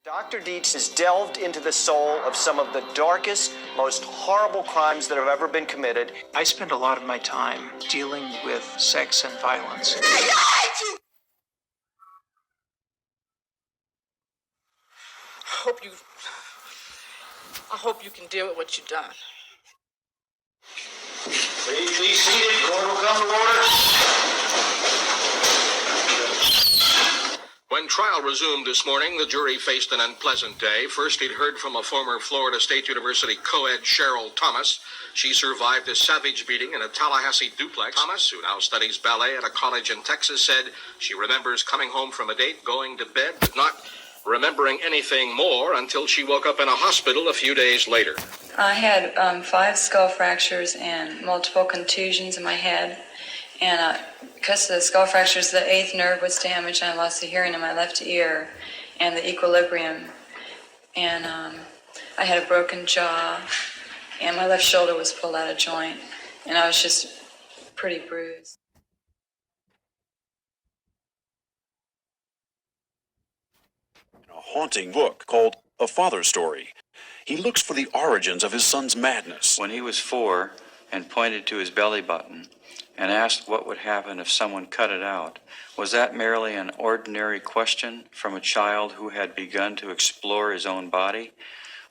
Dr. Dietz has delved into the soul of some of the darkest, most horrible crimes that have ever been committed. I spend a lot of my time dealing with sex and violence. I hope you can deal with what you've done. Please be seated. Court will come to order. When trial resumed this morning, the jury faced an unpleasant day. First, it heard from a former Florida State University co-ed, Cheryl Thomas. She survived a savage beating in a Tallahassee duplex. Thomas, who now studies ballet at a college in Texas, said she remembers coming home from a date, going to bed, but not remembering anything more until she woke up in a hospital a few days later. I had 5 skull fractures and multiple contusions in my head. And because of the skull fractures, the 8th nerve was damaged, and I lost the hearing in my left ear and the equilibrium. And I had a broken jaw, and my left shoulder was pulled out of joint, and I was just pretty bruised. A haunting book called A Father's Story. He looks for the origins of his son's madness. When he was 4 and pointed to his belly button and asked what would happen if someone cut it out, was that merely an ordinary question from a child who had begun to explore his own body?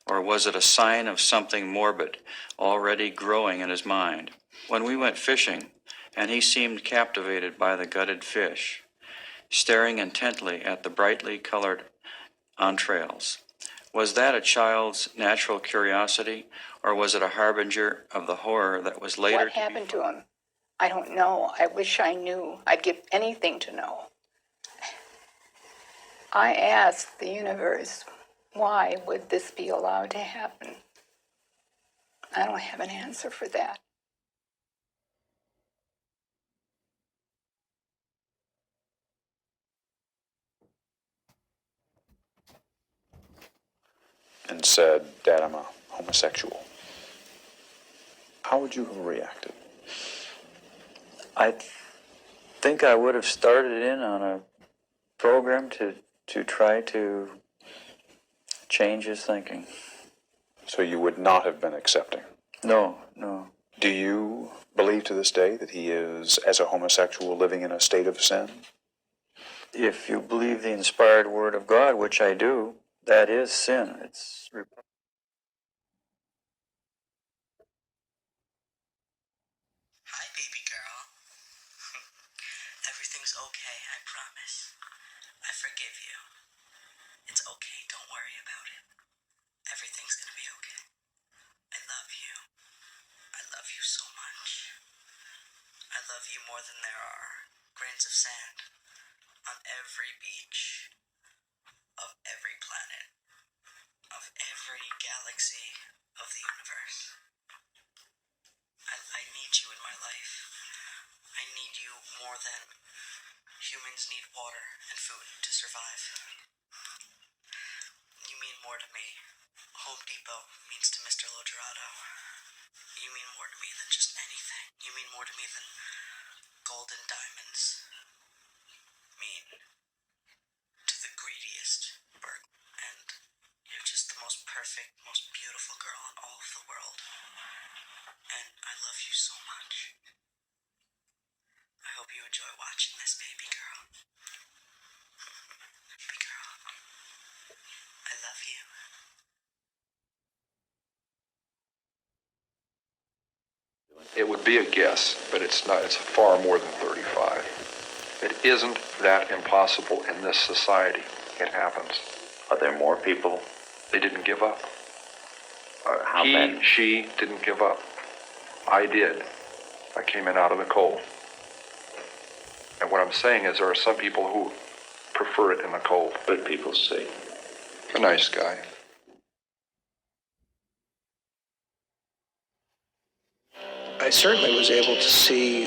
Or was it a sign of something morbid already growing in his mind? When we went fishing, and he seemed captivated by the gutted fish, staring intently at the brightly colored entrails, was that a child's natural curiosity, or was it a harbinger of the horror that was later What happened to him? I don't know. I wish I knew. I'd give anything to know. I asked the universe, why would this be allowed to happen? I don't have an answer for that. And said, Dad, I'm a homosexual, how would you have reacted? I think I would have started in on a program to try to change his thinking. So you would not have been accepting? No. Do you believe to this day that he is, as a homosexual, living in a state of sin? If you believe the inspired word of God, which I do, that is sin. It's Hi, baby girl. Everything's okay, I promise. I forgive you. It's okay, don't worry about it. Everything's gonna be okay. I love you. I love you so much. I love you more than there are grains of sand on every beach of every planet, of every galaxy of the universe. I need you in my life. I need you more than humans need water and food to survive. You mean more to me. Home Depot means to Mr. Lodgerado. You mean more to me than just anything. You mean more to me than golden diamonds mean to the greediest bird. And you're just the most perfect, most beautiful girl in all of the world. And I love you so much. I hope you enjoy watching this, baby girl. Baby girl. I love you. It would be a guess, but it's not. It's far more than 35. It isn't that impossible in this society. It happens. Are there more people? They didn't give up. How many? She didn't give up. I did. I came in out of the cold. And what I'm saying is there are some people who prefer it in the cold. Good people say. A nice guy. I certainly was able to see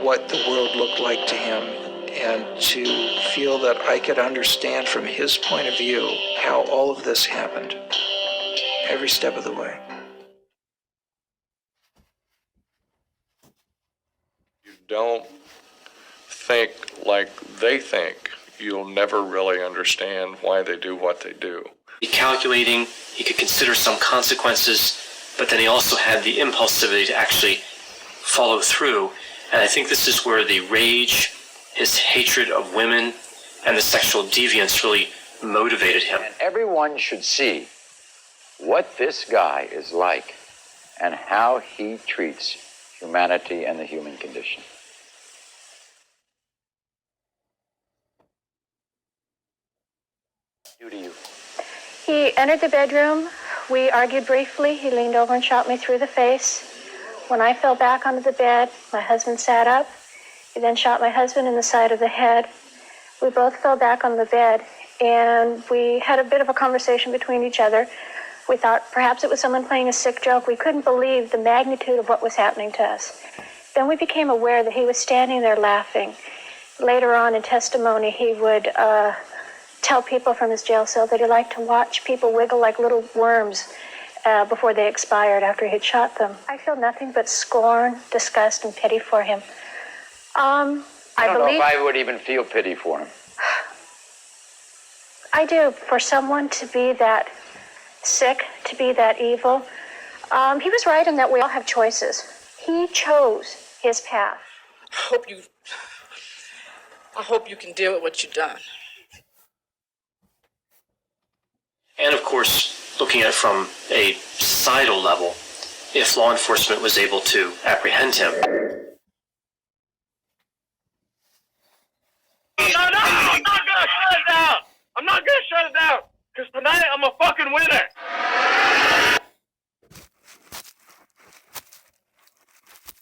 what the world looked like to him and to feel that I could understand from his point of view how all of this happened every step of the way. You don't think like they think. you'll never really understand why they do what they do. Calculating, he could consider some consequences, but then he also had the impulsivity to actually follow through. And I think this is where the rage, his hatred of women, and the sexual deviance really motivated him. And everyone should see what this guy is like and how he treats humanity and the human condition. Do to you. He entered the bedroom. We argued briefly. He leaned over and shot me through the face. When I fell back onto the bed, my husband sat up. He then shot my husband in the side of the head. We both fell back on the bed, and we had a bit of a conversation between each other. We thought perhaps it was someone playing a sick joke. We couldn't believe the magnitude of what was happening to us. Then we became aware that he was standing there laughing. Later on in testimony, he would tell people from his jail cell that he liked to watch people wiggle like little worms before they expired after he'd shot them. I feel nothing but scorn, disgust, and pity for him. I don't know if I would even feel pity for him. I do. For someone to be that sick, to be that evil, he was right in that we all have choices. He chose his path. I hope you can deal with what you've done. And of course, looking at it from a societal level, if law enforcement was able to apprehend him. No, I'm not gonna shut it down. I'm not gonna shut it down, because tonight I'm a fucking winner.